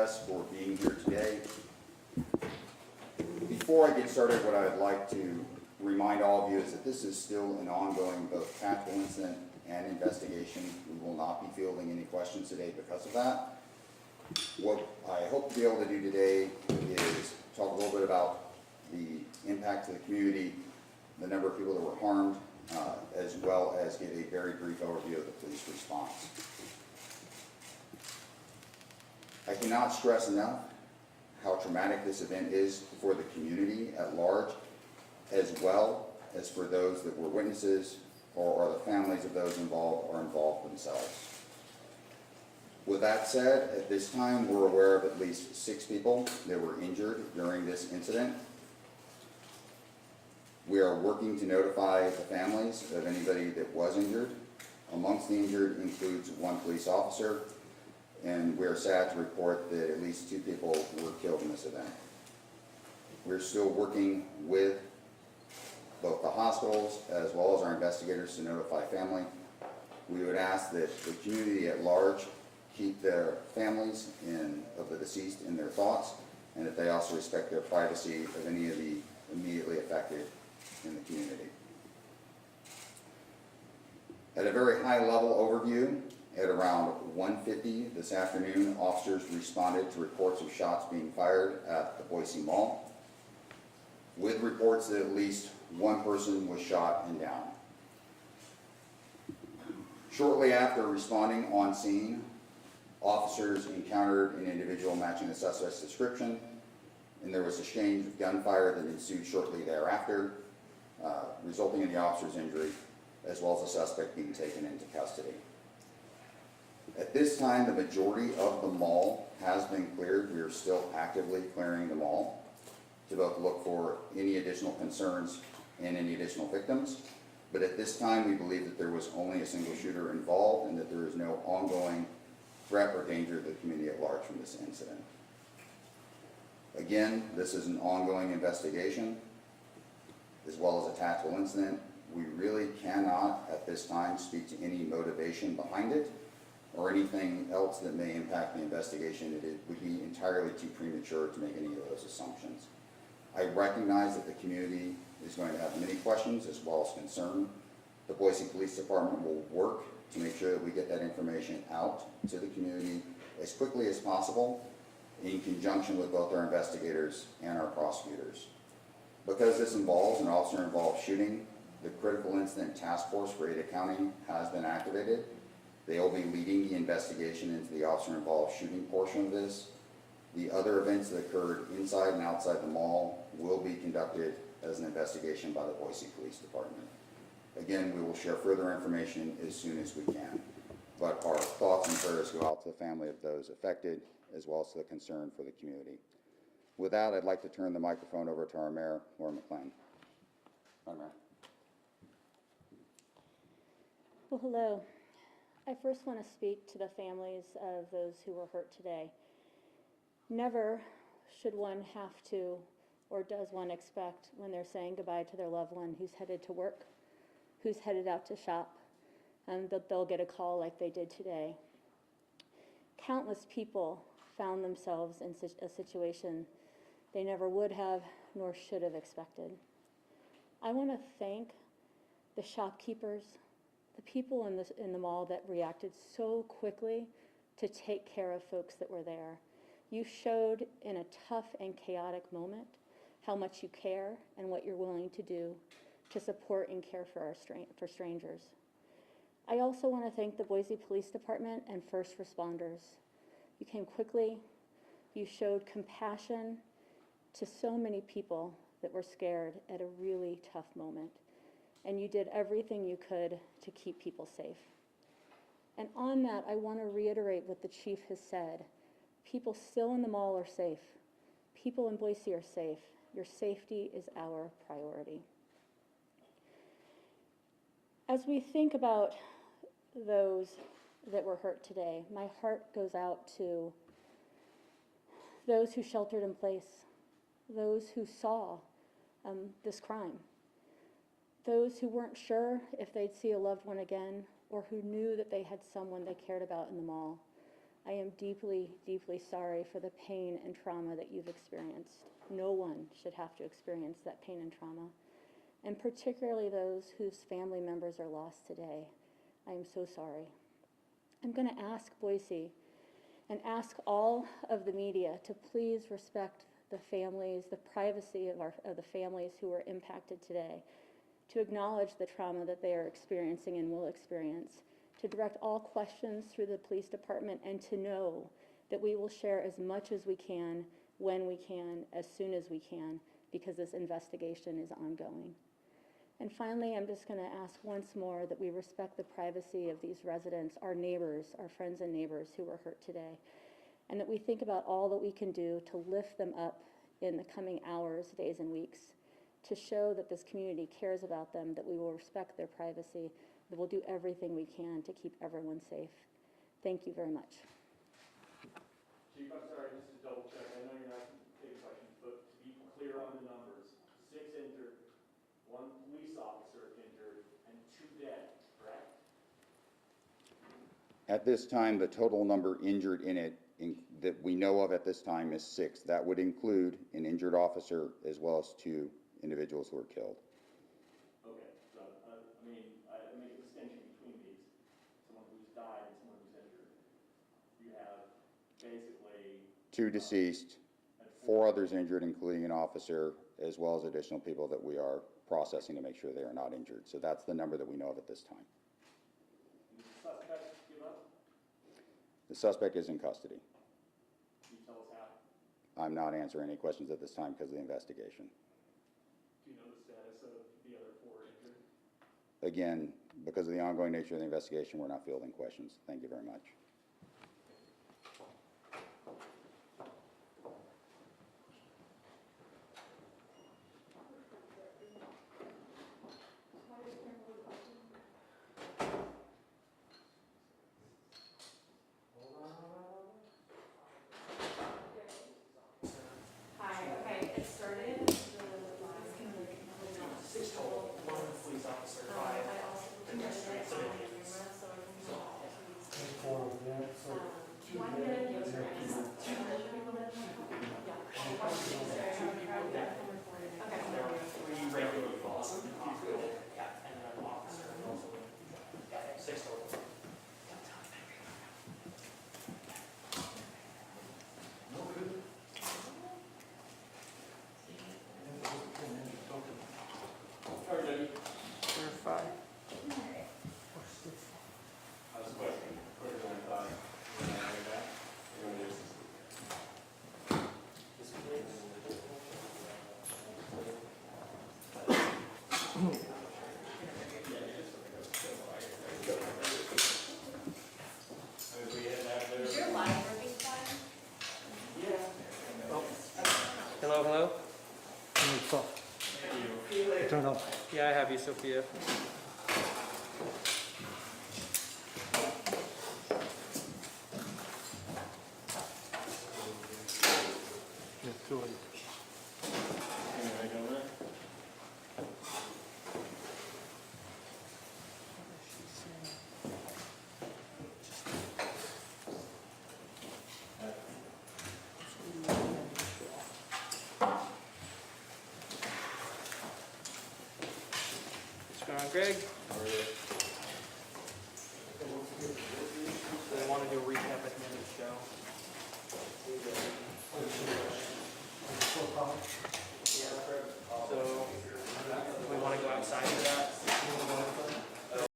press for being here today. Before I get started, what I would like to remind all of you is that this is still an ongoing both tactical incident and investigation. We will not be fielding any questions today because of that. What I hope to be able to do today is talk a little bit about the impact to the community, the number of people that were harmed, as well as give a very brief overview of the police response. I cannot stress enough how traumatic this event is for the community at large, as well as for those that were witnesses or the families of those involved or involved themselves. With that said, at this time, we're aware of at least 6 people that were injured during this incident. We are working to notify the families of anybody that was injured. Amongst the injured includes 1 police officer, and we are sad to report that at least 2 people were killed in this event. We're still working with both the hospitals as well as our investigators to notify family. We would ask that the community at large keep their families of the deceased in their thoughts, and that they also respect their privacy of any of the immediately affected in the community. At a very high level overview, at around 1:50 this afternoon, officers responded to reports of shots being fired at the Boise Mall, with reports that at least 1 person was shot and down. Shortly after responding on scene, officers encountered an individual matching the suspect's description, and there was a exchange of gunfire that ensued shortly thereafter, resulting in the officer's injury, as well as the suspect being taken into custody. At this time, the majority of the mall has been cleared. We are still actively clearing the mall to both look for any additional concerns and any additional victims. But at this time, we believe that there was only a single shooter involved and that there is no ongoing threat or danger to the community at large from this incident. Again, this is an ongoing investigation as well as a tactical incident. We really cannot at this time speak to any motivation behind it or anything else that may impact the investigation. It would be entirely too premature to make any of those assumptions. I recognize that the community is going to have many questions as well as concern. The Boise Police Department will work to make sure that we get that information out to the community as quickly as possible in conjunction with both our investigators and our prosecutors. Because this involves an officer-involved shooting, the Critical Incident Task Force for Ada County has been activated. They will be leading the investigation into the officer-involved shooting portion of this. The other events that occurred inside and outside the mall will be conducted as an investigation by the Boise Police Department. Again, we will share further information as soon as we can. But our thoughts and prayers go out to the family of those affected, as well as to the concern for the community. With that, I'd like to turn the microphone over to our Mayor, Laura McClain. Madam Mayor. Well, hello. I first want to speak to the families of those who were hurt today. Never should one have to, or does one expect, when they're saying goodbye to their loved one who's headed to work, who's headed out to shop, that they'll get a call like they did today. Countless people found themselves in a situation they never would have nor should have expected. I want to thank the shopkeepers, the people in the mall that reacted so quickly to take care of folks that were there. You showed in a tough and chaotic moment how much you care and what you're willing to do to support and care for strangers. I also want to thank the Boise Police Department and first responders. You came quickly. You showed compassion to so many people that were scared at a really tough moment. And you did everything you could to keep people safe. And on that, I want to reiterate what the chief has said. People still in the mall are safe. People in Boise are safe. Your safety is our priority. As we think about those that were hurt today, my heart goes out to those who sheltered in place, those who saw this crime, those who weren't sure if they'd see a loved one again, or who knew that they had someone they cared about in the mall, I am deeply, deeply sorry for the pain and trauma that you've experienced. No one should have to experience that pain and trauma, and particularly those whose family members are lost today. I am so sorry. I'm going to ask Boise and ask all of the media to please respect the families, the privacy of the families who were impacted today, to acknowledge the trauma that they are experiencing and will experience, to direct all questions through the police department, and to know that we will share as much as we can, when we can, as soon as we can, because this investigation is ongoing. And finally, I'm just going to ask once more that we respect the privacy of these residents, our neighbors, our friends and neighbors who were hurt today, and that we think about all that we can do to lift them up in the coming hours, days, and weeks, to show that this community cares about them, that we will respect their privacy, that we'll do everything we can to keep everyone safe. Thank you very much. Chief, I'm sorry, just to double check, I know you're not taking questions, but to be clear on the numbers, 6 injured, 1 police officer injured, and 2 dead, correct? At this time, the total number injured in it that we know of at this time is 6. That would include an injured officer as well as 2 individuals who were killed. Okay, so, I make a distinction between these, someone who's died and someone who's injured. You have basically 2 deceased, 4 others injured, including an officer, as well as additional people that we are processing to make sure they are not injured. So that's the number that we know of at this time. Did the suspect give up? The suspect is in custody. Can you tell us how? I'm not answering any questions at this time because of the investigation. Do you know the status of the other 4 injured? Again, because of the ongoing nature of the investigation, we're not fielding questions. Thank you very much. Hi, okay, it started, Six total, 1 police officer, 5 I also pedestrians. so I can, Four, yeah, so two one there, minute, yes, there, right. Okay. There were 3 regular calls, and an officer also. 6 total. No good. All right, Debbie. There are 5. I was questioning, quicker than I thought. You want to hear that? You want to do Is your live working fine? Hello, hello? Turn it off. Yeah, I have you, Sophia. What's going on, Greg? So we want to do a recap at the end of the show. So we want to go outside of that.